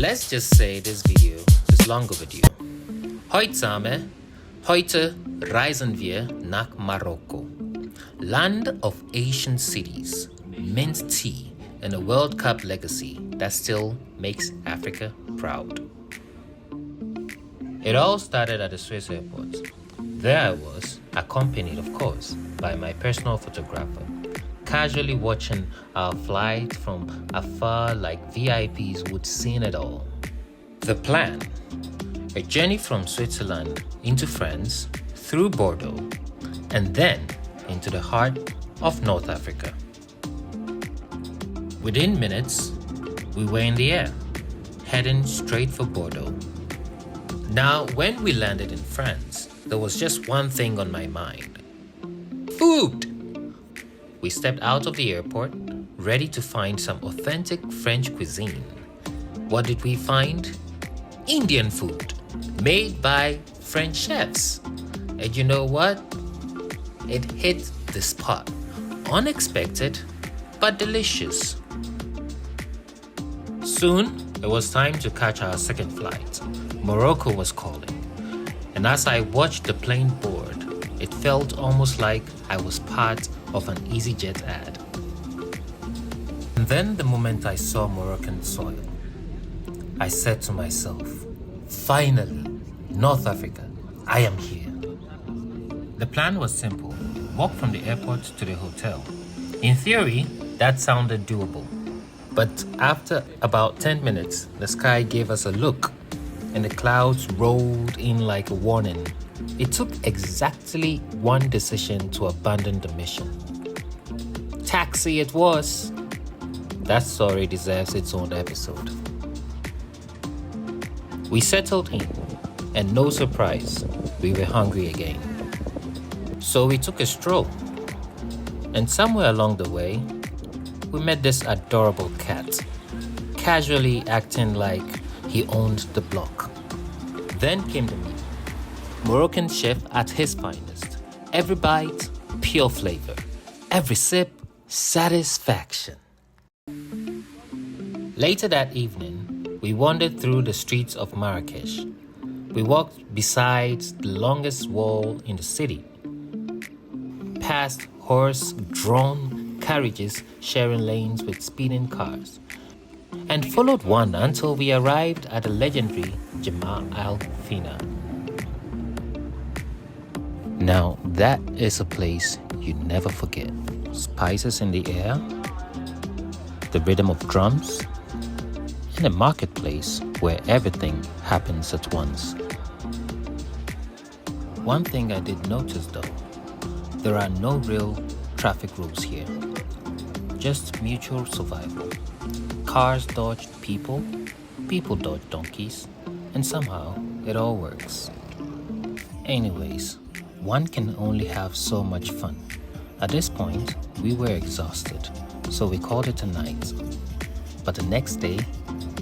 Let's just say this video is long overdue. Heute zusammen, heute reisen wir nach Morocco, land of Asian cities, mint tea, and a World Cup legacy that still makes Africa proud. It all started at the Swiss airport. There I was, accompanied of course, by my personal photographer, casually watching our flight from afar like VIPs would seen it all. The plan: a journey from Switzerland into France, through Bordeaux, and then into the heart of North Africa. Within minutes, we were in the air, heading straight for Bordeaux. Now, when we landed in France, there was just one thing on my mind: food! We stepped out of the airport, ready to find some authentic French cuisine. What did we find? Indian food, made by French chefs. And you know what? It hit the spot. Unexpected, but delicious. Soon, it was time to catch our second flight. Morocco was calling. And as I watched the plane board, it felt almost like I was part of an EasyJet ad. And then the moment I saw Moroccan soil, I said to myself, finally, North Africa, I am here. The plan was simple: walk from the airport to the hotel. In theory, that sounded doable. But after about 10 minutes, the sky gave us a look, and the clouds rolled in like a warning. It took exactly one decision to abandon the mission. Taxi it was. That story deserves its own episode. We settled in, and no surprise, we were hungry again. So we took a stroll, and somewhere along the way, we met this adorable cat, casually acting like he owned the block. Then came the meal. Moroccan chef at his finest. Every bite, pure flavor. Every sip, satisfaction. Later that evening, we wandered through the streets of Marrakech. We walked beside the longest wall in the city, past horse-drawn carriages sharing lanes with speeding cars, and followed one until we arrived at the legendary Jamal Al-Fina. Now, that is a place you never forget. Spices in the air, the rhythm of drums, and a marketplace where everything happens at once. One thing I did notice though, there are no real traffic rules here, just mutual survival. Cars dodge people, people dodge donkeys, and somehow it all works. Anyways, one can only have so much fun. At this point, we were exhausted, so we called it a night. But the next day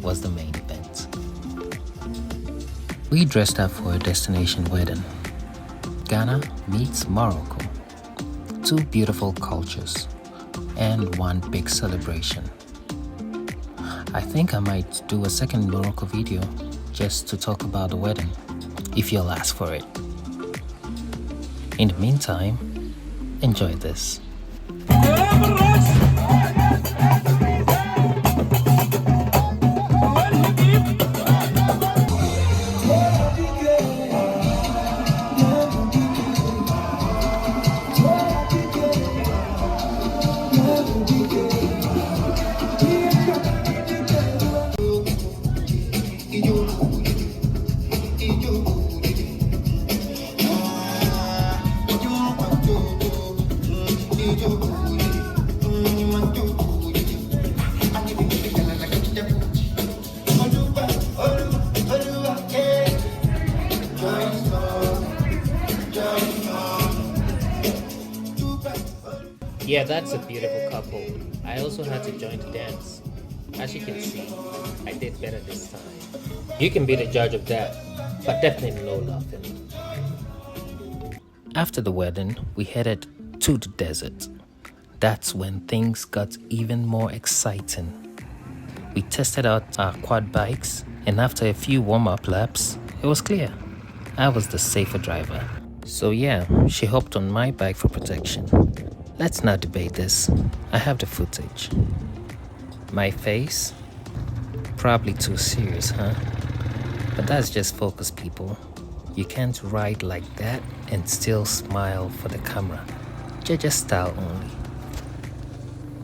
was the main event. We dressed up for a destination wedding. Ghana meets Morocco. Two beautiful cultures and one big celebration. I think I might do a second Morocco video just to talk about the wedding, if you'll ask for it. In the meantime, enjoy this. Yeah, that's a beautiful couple. I also had to join the dance. As you can see, I did better this time. You can be the judge of that, but definitely no laughing. After the wedding, we headed to the desert. That's when things got even more exciting. We tested out our quad bikes, and after a few warm-up laps, it was clear. I was the safer driver. So yeah, she hopped on my bike for protection. Let's not debate this. I have the footage. My face? Probably too serious, huh? But that's just focus, people. You can't ride like that and still smile for the camera. Jeje style only.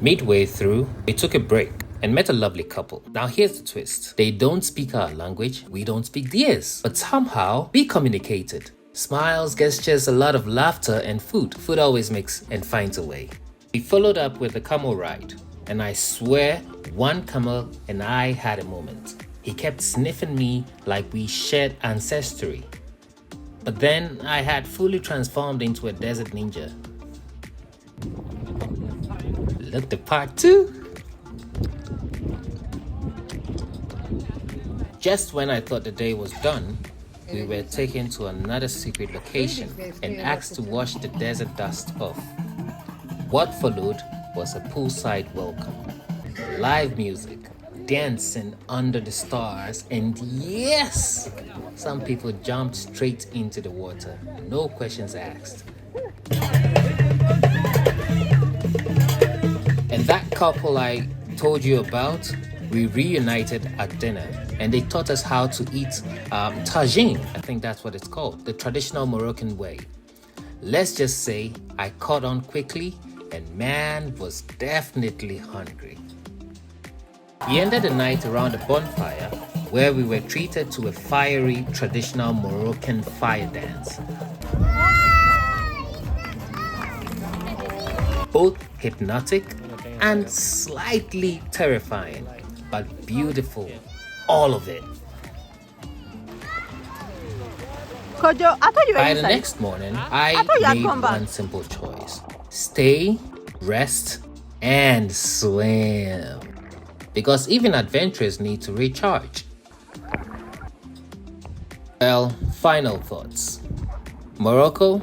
Midway through, we took a break and met a lovely couple. Now here's the twist. They don't speak our language, we don't speak theirs. But somehow, we communicated. Smiles, gestures, a lot of laughter, and food. Food always makes and finds a way. We followed up with a camel ride. And I swear, one camel and I had a moment. He kept sniffing me like we shared ancestry. But then I had fully transformed into a desert ninja. Look the part 2. Just when I thought the day was done, we were taken to another secret location and asked to wash the desert dust off. What followed was a poolside welcome, live music, dancing under the stars, and yes, some people jumped straight into the water, no questions asked. And that couple I told you about, we reunited at dinner, and they taught us how to eat targine. I think that's what it's called, the traditional Moroccan way. Let's just say I caught on quickly, and man was definitely hungry. We ended the night around a bonfire where we were treated to a fiery traditional Moroccan fire dance. Both hypnotic and slightly terrifying, but beautiful, all of it. Kojo, I thought you were By inside. the next morning, I made one simple choice. Stay, rest, and swim. Because even adventurers need to recharge. Well, final thoughts. Morocco,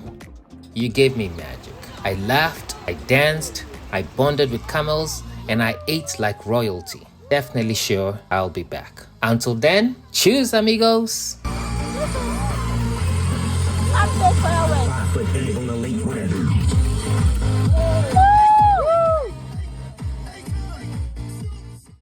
you gave me magic. I laughed, I danced, I bonded with camels, and I ate like royalty. Definitely sure I'll be back. Until then, cheers amigos! I'm so proud.